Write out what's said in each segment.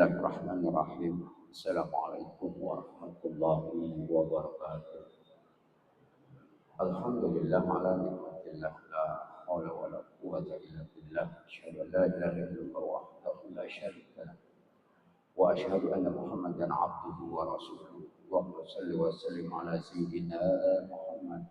Bismillahirrahmanirrahim. Assalamualaikum warahmatullahi wabarakatuh. Alhamdulillah ala nikmatillah la haula wala quwwata illa billah. Asyhadu an la ilaha illallah wahdahu la syarika lah. Wa asyhadu anna Muhammadan abduhu wa rasuluh. Allahumma shalli wa sallim ala sayyidina Muhammad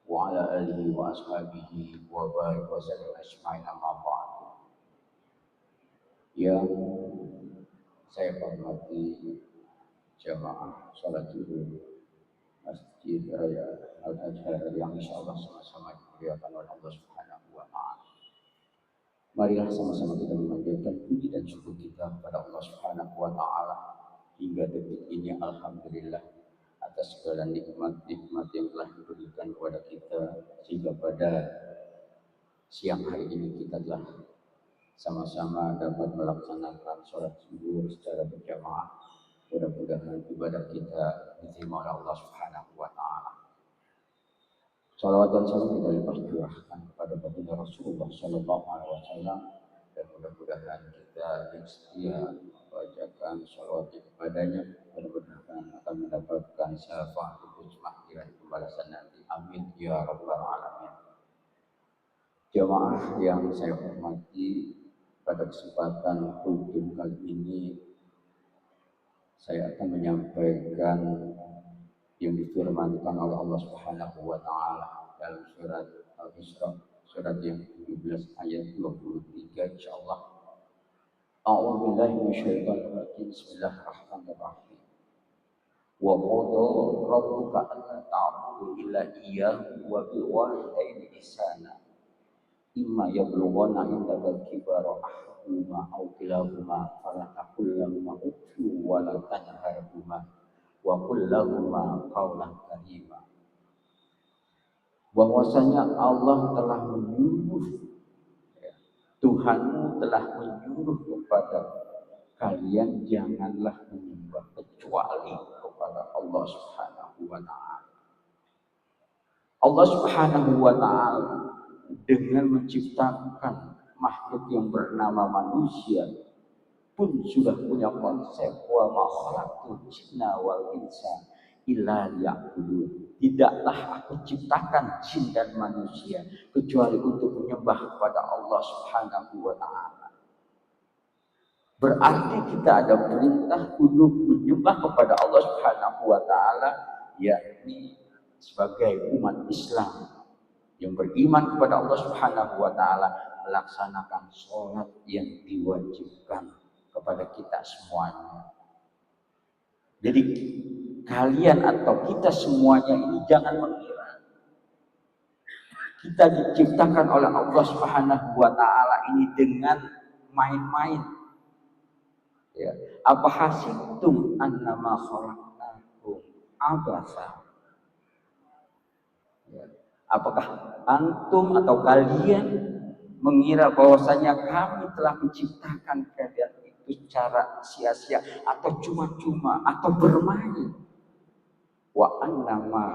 wa ala alihi wa ashabihi wa barik wa sallim ajma'in amma ba'd. Yang saya hormati jamaah salat zuhur Masjid Raya Al-Azhar yang insyaallah sama-sama dimuliakan oleh Allah Subhanahu wa taala. Marilah sama-sama kita memanjatkan puji dan syukur kita kepada Allah Subhanahu wa taala hingga detik ini, alhamdulillah atas segala nikmat-nikmat yang telah diberikan kepada kita, sehingga pada siang hari ini kita telah sama-sama dapat melaksanakan sholat zuhur secara berjamaah. Mudah-mudahan ibadah kita diterima oleh Allah Subhanahu wa taala. Shalawat dan salam kita limpah curahkan kepada baginda Rasulullah sallallahu alaihi wasallam, dan mudah-mudahan kita yang setia membacakan shalawat kepadanya, mudah-mudahan akan mendapatkan syafaat husnah dan pembalasan nanti. Amin ya rabbal alamin. Jamaah yang saya hormati, pada kesempatan kultum kali ini saya akan menyampaikan yang difirmankan oleh Allah Subhanahu wa taala dalam surat Al-Isra, surat yang 17 ayat 23 insyaallah. A'udzu billahi minasyaitonir rajim. Bismillahirrahmanirrahim. Wa qada rabbuka alla ta'budu illa iyyahu wa bil walidayni ihsana. Imma yablughanna indaka al-kibara ahaduhuma aw kilahuma fala taqul lahumā uffin wa la tanharhumā wa qul lahumā qawlan karīmā. Bahwasanya Allah telah menyuruh, Tuhanmu telah menyuruh kepada kalian janganlah menyembah kecuali kepada Allah Subhanahu wa taala. Allah Subhanahu wa taala dengan menciptakan makhluk yang bernama manusia pun sudah punya konsep wa ma khalaqtul jinna wal insa illa liya'budun. Tidaklah aku ciptakan jin dan manusia kecuali untuk menyembah kepada Allah Subhanahu wa taala. Berarti kita ada perintah untuk menyembah kepada Allah Subhanahu wa taala, yakni sebagai umat Islam yang beriman kepada Allah Subhanahu wa taala, melaksanakan sholat yang diwajibkan kepada kita semuanya. Jadi kalian atau kita semuanya ini jangan mengira kita diciptakan oleh Allah Subhanahu wa taala ini dengan main-main. Ya, apa hasibtum annama khalaqnakum abasa. Ya. Apakah antum atau kalian mengira bahwasanya kami telah menciptakan kalian itu secara sia-sia atau cuma-cuma atau bermain? Wa annama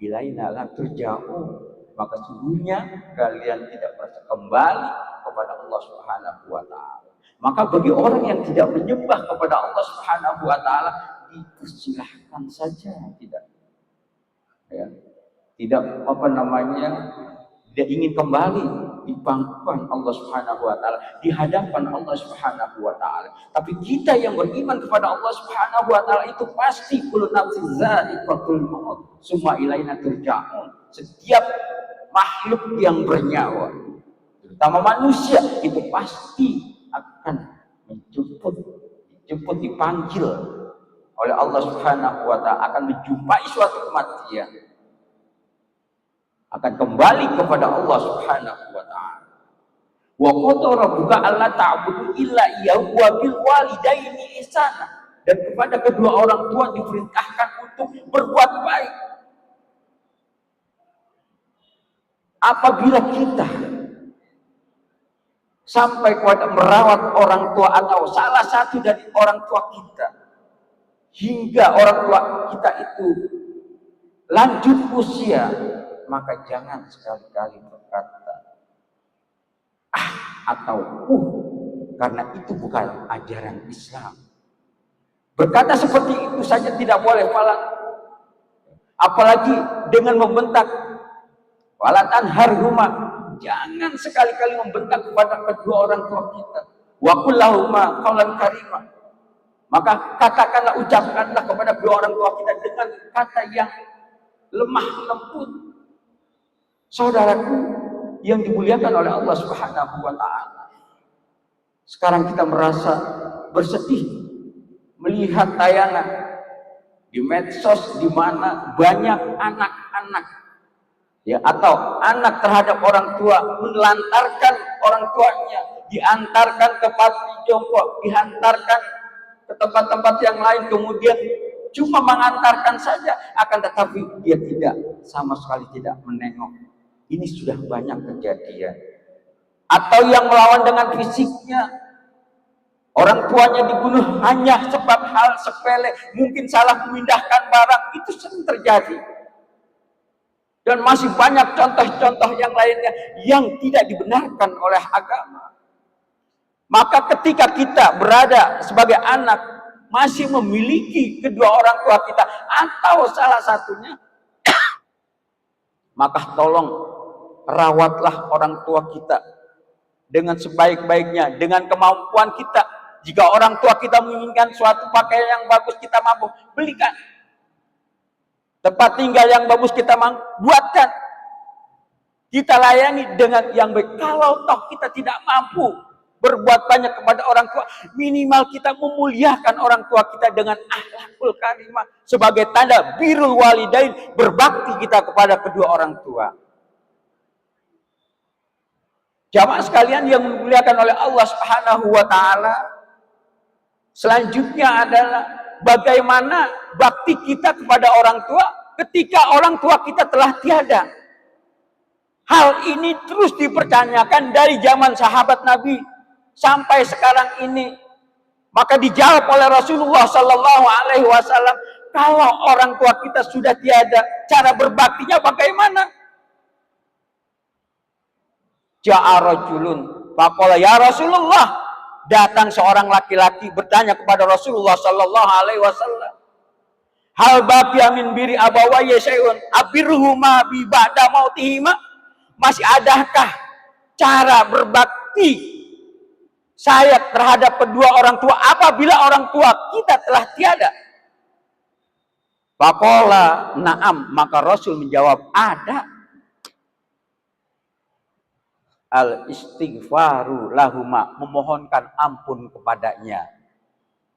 ilaina la turja'un. Maka sesungguhnya kalian tidak merasa kembali kepada Allah Subhanahu wa taala. Maka bagi orang yang tidak menyembah kepada Allah Subhanahu wa taala, dipersilahkan saja, tidak. Ya. Tidak tidak ingin kembali di pangkuan Allah Subhanahu wa taala, di hadapan Allah Subhanahu wa taala. Tapi kita yang beriman kepada Allah Subhanahu wa taala itu pasti kullu nafsin dha'iqatul maut, summa ilaina turja'un. Setiap makhluk yang bernyawa, terutama manusia, itu pasti akan dipanggil oleh Allah Subhanahu wa taala, akan menjumpai suatu kematian, akan kembali kepada Allah Subhanahu wa taala. Wa qad rabbuka alla ta'budu illa iyyahu wa bil walidayni ihsana. Dan kepada kedua orang tua diperintahkan untuk berbuat baik. Apabila kita sampai kepada merawat orang tua atau salah satu dari orang tua kita hingga orang tua kita itu lanjut usia, maka jangan sekali-kali berkata atau karena itu bukan ajaran Islam. Berkata seperti itu saja tidak boleh, apalagi dengan membentak. Wala tanharhuma, jangan sekali-kali membentak kepada kedua orang tua kita. Wa qul lahuma qaulan karima, maka katakanlah, ucapkanlah kepada kedua orang tua kita dengan kata yang lemah lembut. Saudaraku yang dimuliakan oleh Allah Subhanahu wa taala, sekarang kita merasa bersedih melihat tayangan di medsos di mana banyak anak-anak atau anak terhadap orang tua menelantarkan orang tuanya, diantarkan ke panti jompo, dihantarkan ke tempat-tempat yang lain, kemudian cuma mengantarkan saja, akan tetapi dia tidak sama sekali tidak menengok. Ini sudah banyak kejadian. Atau yang melawan dengan fisiknya, orang tuanya dibunuh hanya sebab hal sepele, mungkin salah memindahkan barang, itu sering terjadi. Dan masih banyak contoh-contoh yang lainnya yang tidak dibenarkan oleh agama. Maka ketika kita berada sebagai anak, masih memiliki kedua orang tua kita atau salah satunya, maka tolong rawatlah orang tua kita dengan sebaik-baiknya, dengan kemampuan kita. Jika orang tua kita menginginkan suatu pakaian yang bagus, kita mampu belikan. Tempat tinggal yang bagus, kita buatkan. Kita layani dengan yang baik. Kalau toh kita tidak mampu berbuat banyak kepada orang tua, minimal kita memuliakan orang tua kita dengan akhlakul karimah sebagai tanda birrul walidain, berbakti kita kepada kedua orang tua. Jamaah sekalian yang dimuliakan oleh Allah Subhanahu wa taala, selanjutnya adalah bagaimana bakti kita kepada orang tua ketika orang tua kita telah tiada. Hal ini terus dipertanyakan dari zaman sahabat Nabi sampai sekarang ini. Maka dijawab oleh Rasulullah Sallallahu Alaihi Wasallam, kalau orang tua kita sudah tiada, cara berbaktinya bagaimana? Ja'a rajulun faqala ya Rasulullah, datang seorang laki-laki bertanya kepada Rasulullah Sallallahu Alaihi Wasallam, hal baqiya min biri abawayya syai'un abirruhuma bi ba'da mautihima, masih adakah cara berbakti saya terhadap kedua orang tua apabila orang tua kita telah tiada? Faqala na'am, maka Rasul menjawab, ada. Al istighfaru lahuma, memohonkan ampun kepadanya.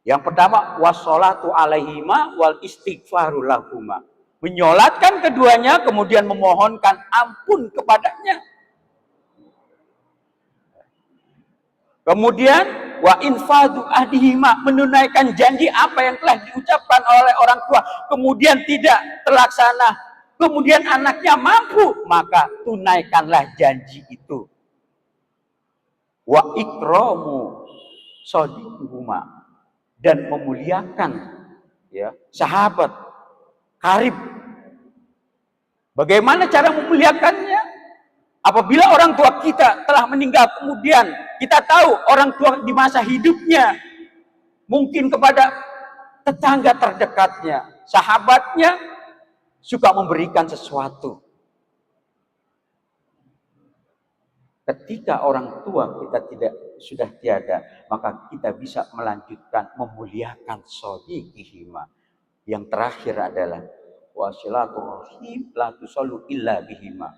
Yang pertama, wassolatu alaihima wal istighfaru lahuma, menyolatkan keduanya kemudian memohonkan ampun kepadanya. Kemudian wa infadu ahdihima, menunaikan janji apa yang telah diucapkan oleh orang tua kemudian tidak terlaksana, kemudian anaknya mampu, maka tunaikanlah janji itu. Wa ikramu shadiquhuma, dan memuliakan sahabat karib. Bagaimana cara memuliakannya? Apabila orang tua kita telah meninggal, kemudian kita tahu orang tua di masa hidupnya mungkin kepada tetangga terdekatnya, sahabatnya, suka memberikan sesuatu. Ketika orang tua kita sudah tiada, maka kita bisa melanjutkan memuliakan shadiqihima. Yang terakhir adalah wasilaturrahim la tusallu illa bihima.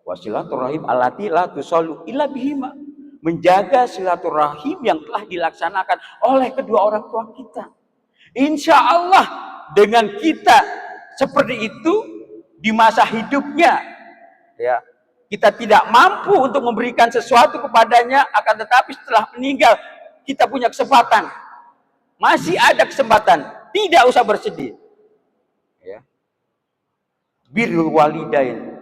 Wasilaturrahim allati la tusallu illa bihima, menjaga silaturahim yang telah dilaksanakan oleh kedua orang tua kita. Insya Allah dengan kita seperti itu di masa hidupnya, kita tidak mampu untuk memberikan sesuatu kepadanya, akan tetapi setelah meninggal kita punya kesempatan, masih ada kesempatan, tidak usah bersedih. Birrul walidain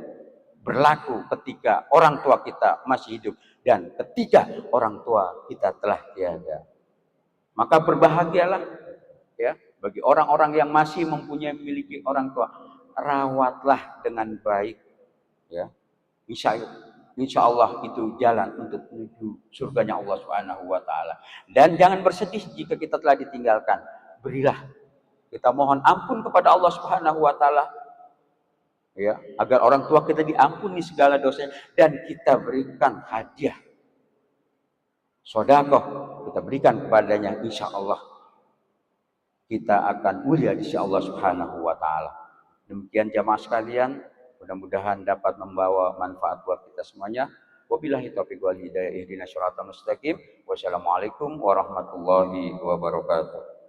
berlaku ketika orang tua kita masih hidup dan ketika orang tua kita telah tiada. Maka berbahagialah bagi orang-orang yang masih memiliki orang tua, rawatlah dengan baik. Insya Allah insya Allah itu jalan untuk menuju surganya Allah Subhanahu wa taala. Dan jangan bersedih jika kita telah ditinggalkan. Berilah, kita mohon ampun kepada Allah Subhanahu wa taala, ya, agar orang tua kita diampuni segala dosanya, dan kita berikan hadiah sedekah, kita berikan kepadanya, insya Allah kita akan mulia di sisi Allah Subhanahu wa taala. Demikian jamaah sekalian, mudah-mudahan dapat membawa manfaat buat kita semuanya. Wabillahi taufiq wal hidayah, ihdinas siratal mustaqim. Wassalamualaikum warahmatullahi wabarakatuh.